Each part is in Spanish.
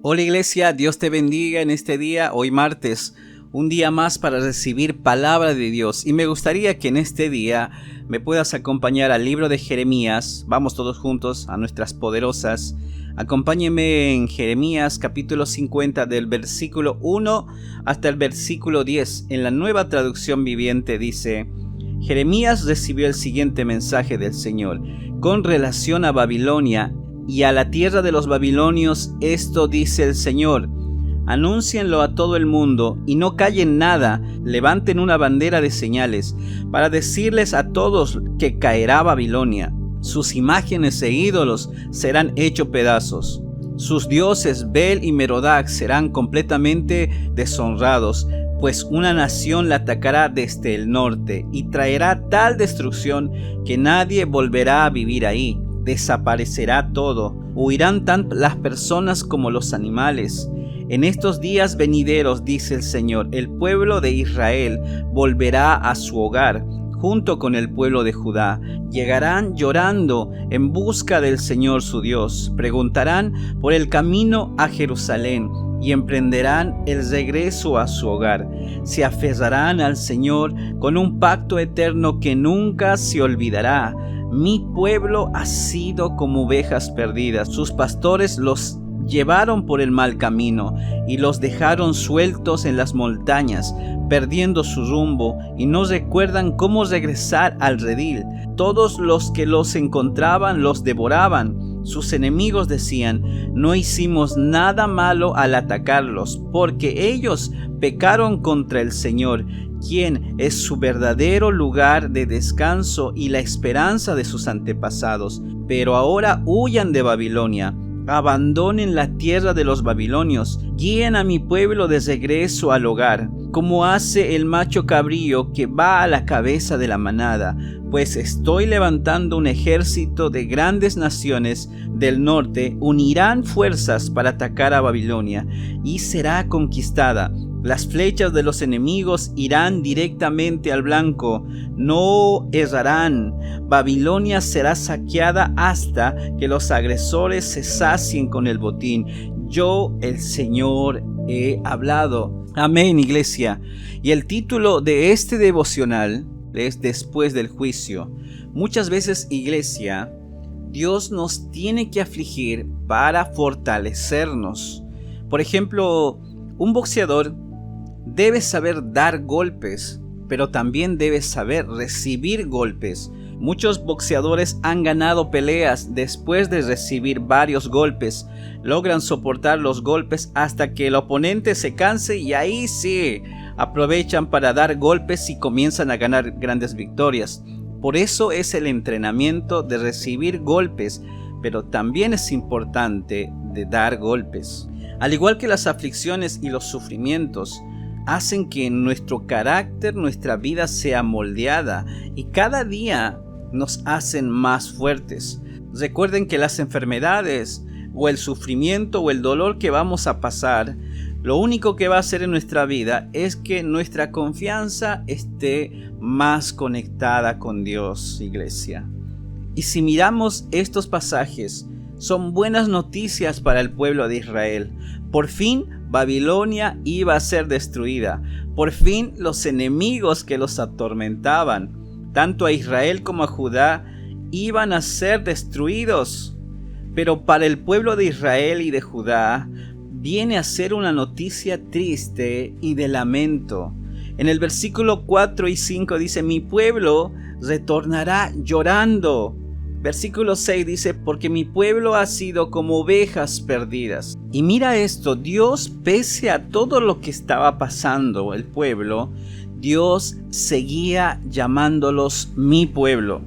Hola iglesia, Dios te bendiga en este día, hoy martes, un día más para recibir palabra de Dios. Y me gustaría que en este día me puedas acompañar al libro de Jeremías. Vamos todos juntos a nuestras poderosas. Acompáñeme en Jeremías capítulo 50 del versículo 1 hasta el versículo 10. En la Nueva Traducción Viviente dice: Jeremías recibió el siguiente mensaje del Señor con relación a Babilonia y a la tierra de los babilonios. Esto dice el Señor: anúncienlo a todo el mundo y no callen nada, levanten una bandera de señales para decirles a todos que caerá Babilonia. Sus imágenes e ídolos serán hechos pedazos. Sus dioses Bel y Merodach serán completamente deshonrados, pues una nación la atacará desde el norte y traerá tal destrucción que nadie volverá a vivir ahí. Desaparecerá todo, huirán tanto las personas como los animales. En estos días venideros, dice el Señor, el pueblo de Israel volverá a su hogar, junto con el pueblo de Judá. Llegarán llorando en busca del Señor su Dios. Preguntarán por el camino a Jerusalén y emprenderán el regreso a su hogar. Se aferrarán al Señor con un pacto eterno que nunca se olvidará. Mi pueblo ha sido como ovejas perdidas. Sus pastores los llevaron por el mal camino y los dejaron sueltos en las montañas, perdiendo su rumbo, y no recuerdan cómo regresar al redil. Todos los que los encontraban los devoraban. Sus enemigos decían: no hicimos nada malo al atacarlos, porque ellos pecaron contra el Señor, quien es su verdadero lugar de descanso y la esperanza de sus antepasados. Pero ahora huyan de Babilonia, abandonen la tierra de los babilonios, guíen a mi pueblo de regreso al hogar, como hace el macho cabrío que va a la cabeza de la manada, pues estoy levantando un ejército de grandes naciones del norte, unirán fuerzas para atacar a Babilonia y será conquistada. Las flechas de los enemigos irán directamente al blanco, no errarán. Babilonia será saqueada hasta que los agresores se sacien con el botín. Yo, el Señor, he hablado. Amén, iglesia. Y el título de este devocional es Después del juicio. Muchas veces, iglesia, Dios nos tiene que afligir para fortalecernos. Por ejemplo, un boxeador debe saber dar golpes, pero también debe saber recibir golpes. Muchos boxeadores han ganado peleas después de recibir varios golpes. Logran soportar los golpes hasta que el oponente se canse y ahí sí, aprovechan para dar golpes y comienzan a ganar grandes victorias. Por eso es el entrenamiento de recibir golpes, pero también es importante de dar golpes. Al igual que las aflicciones y los sufrimientos, hacen que nuestro carácter, nuestra vida sea moldeada y cada día nos hacen más fuertes. Recuerden que las enfermedades o el sufrimiento o el dolor que vamos a pasar, lo único que va a hacer en nuestra vida es que nuestra confianza esté más conectada con Dios, iglesia. Y si miramos estos pasajes, son buenas noticias para el pueblo de Israel. Por fin Babilonia iba a ser destruida. Por fin los enemigos que los atormentaban, tanto a Israel como a Judá, iban a ser destruidos. Pero para el pueblo de Israel y de Judá viene a ser una noticia triste y de lamento. En el versículo 4 y 5 dice: mi pueblo retornará llorando. Versículo 6 dice: porque mi pueblo ha sido como ovejas perdidas. Y mira esto, Dios, pese a todo lo que estaba pasando el pueblo, Dios seguía llamándolos mi pueblo.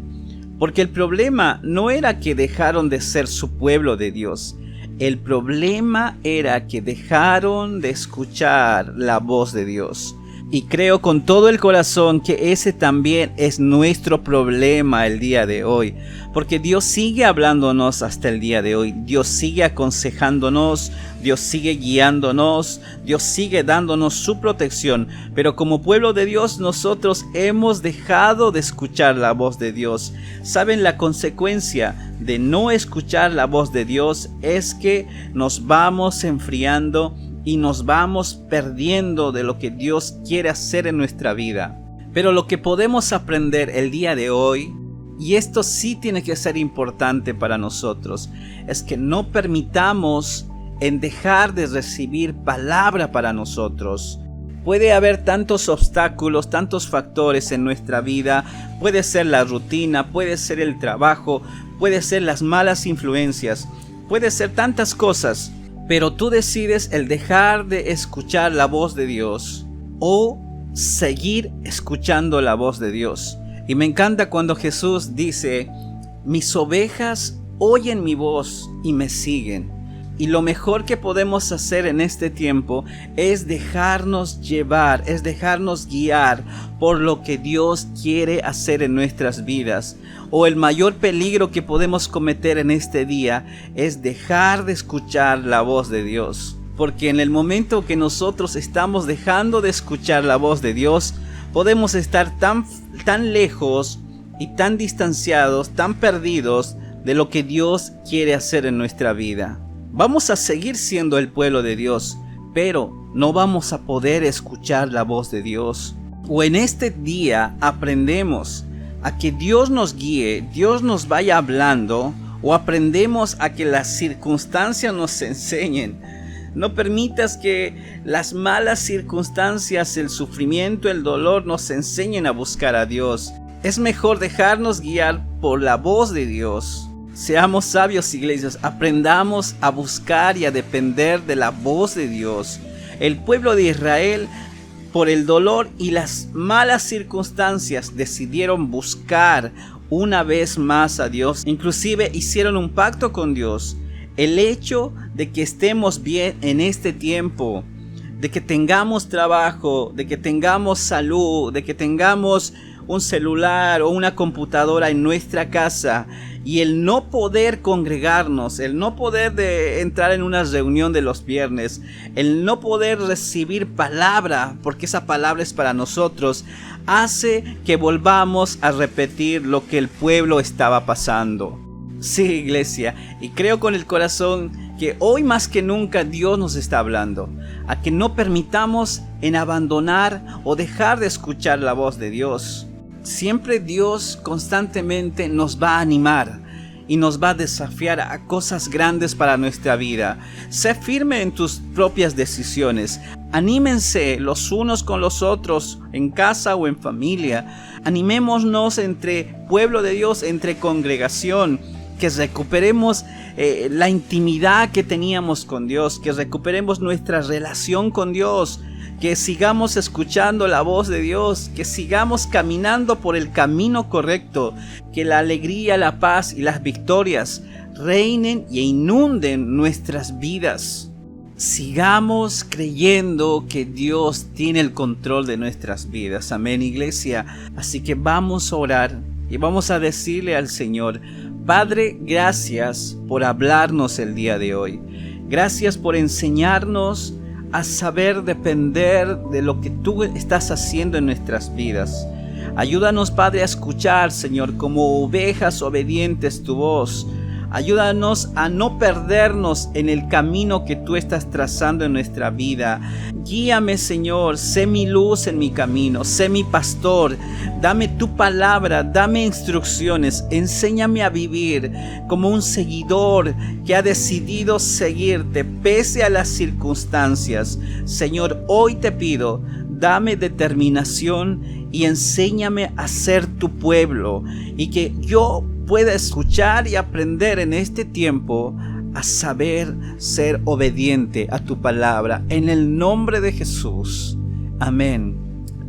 Porque el problema no era que dejaron de ser su pueblo de Dios. El problema era que dejaron de escuchar la voz de Dios. Y creo con todo el corazón que ese también es nuestro problema el día de hoy. Porque Dios sigue hablándonos hasta el día de hoy. Dios sigue aconsejándonos. Dios sigue guiándonos. Dios sigue dándonos su protección. Pero como pueblo de Dios, nosotros hemos dejado de escuchar la voz de Dios. ¿Saben? La consecuencia de no escuchar la voz de Dios es que nos vamos enfriando y nos vamos perdiendo de lo que Dios quiere hacer en nuestra vida. Pero lo que podemos aprender el día de hoy, y esto sí tiene que ser importante para nosotros, es que no permitamos en dejar de recibir palabra para nosotros. Puede haber tantos obstáculos, tantos factores en nuestra vida. Puede ser la rutina, puede ser el trabajo, puede ser las malas influencias, puede ser tantas cosas. Pero tú decides el dejar de escuchar la voz de Dios o seguir escuchando la voz de Dios. Y me encanta cuando Jesús dice: mis ovejas oyen mi voz y me siguen. Y lo mejor que podemos hacer en este tiempo es dejarnos llevar, es dejarnos guiar por lo que Dios quiere hacer en nuestras vidas. O el mayor peligro que podemos cometer en este día es dejar de escuchar la voz de Dios. Porque en el momento que nosotros estamos dejando de escuchar la voz de Dios, podemos estar tan lejos y tan distanciados, tan perdidos de lo que Dios quiere hacer en nuestra vida. Vamos a seguir siendo el pueblo de Dios, pero no vamos a poder escuchar la voz de Dios. O en este día aprendemos a que Dios nos guíe, Dios nos vaya hablando, o aprendemos a que las circunstancias nos enseñen. No permitas que las malas circunstancias, el sufrimiento, el dolor nos enseñen a buscar a Dios. Es mejor dejarnos guiar por la voz de Dios. Seamos sabios, iglesias, aprendamos a buscar y a depender de la voz de Dios. El pueblo de Israel, por el dolor y las malas circunstancias, decidieron buscar una vez más a Dios. Inclusive hicieron un pacto con Dios. El hecho de que estemos bien en este tiempo, de que tengamos trabajo, de que tengamos salud, de que tengamos un celular o una computadora en nuestra casa, y el no poder congregarnos, el no poder entrar en una reunión de los viernes, el no poder recibir palabra, porque esa palabra es para nosotros, hace que volvamos a repetir lo que el pueblo estaba pasando. Sí, iglesia, y creo con el corazón que hoy más que nunca Dios nos está hablando, a que no permitamos en abandonar o dejar de escuchar la voz de Dios. Siempre Dios constantemente nos va a animar y nos va a desafiar a cosas grandes para nuestra vida. Sé firme en tus propias decisiones. Anímense los unos con los otros en casa o en familia. Animémonos entre pueblo de Dios, entre congregación. Que recuperemos la intimidad que teníamos con Dios. Que recuperemos nuestra relación con Dios. Que sigamos escuchando la voz de Dios, que sigamos caminando por el camino correcto, que la alegría, la paz y las victorias reinen e inunden nuestras vidas. Sigamos creyendo que Dios tiene el control de nuestras vidas. Amén, iglesia. Así que vamos a orar y vamos a decirle al Señor: Padre, gracias por hablarnos el día de hoy. Gracias por enseñarnos a saber depender de lo que tú estás haciendo en nuestras vidas. Ayúdanos, Padre, a escuchar, Señor, como ovejas obedientes tu voz. Ayúdanos a no perdernos en el camino que tú estás trazando en nuestra vida. Guíame, Señor, sé mi luz en mi camino, sé mi pastor. Dame tu palabra, dame instrucciones, enséñame a vivir como un seguidor que ha decidido seguirte pese a las circunstancias. Señor, hoy te pido, dame determinación y enséñame a ser tu pueblo, y que yo pueda escuchar y aprender en este tiempo a saber ser obediente a tu palabra. En el nombre de Jesús. Amén,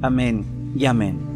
amén y amén.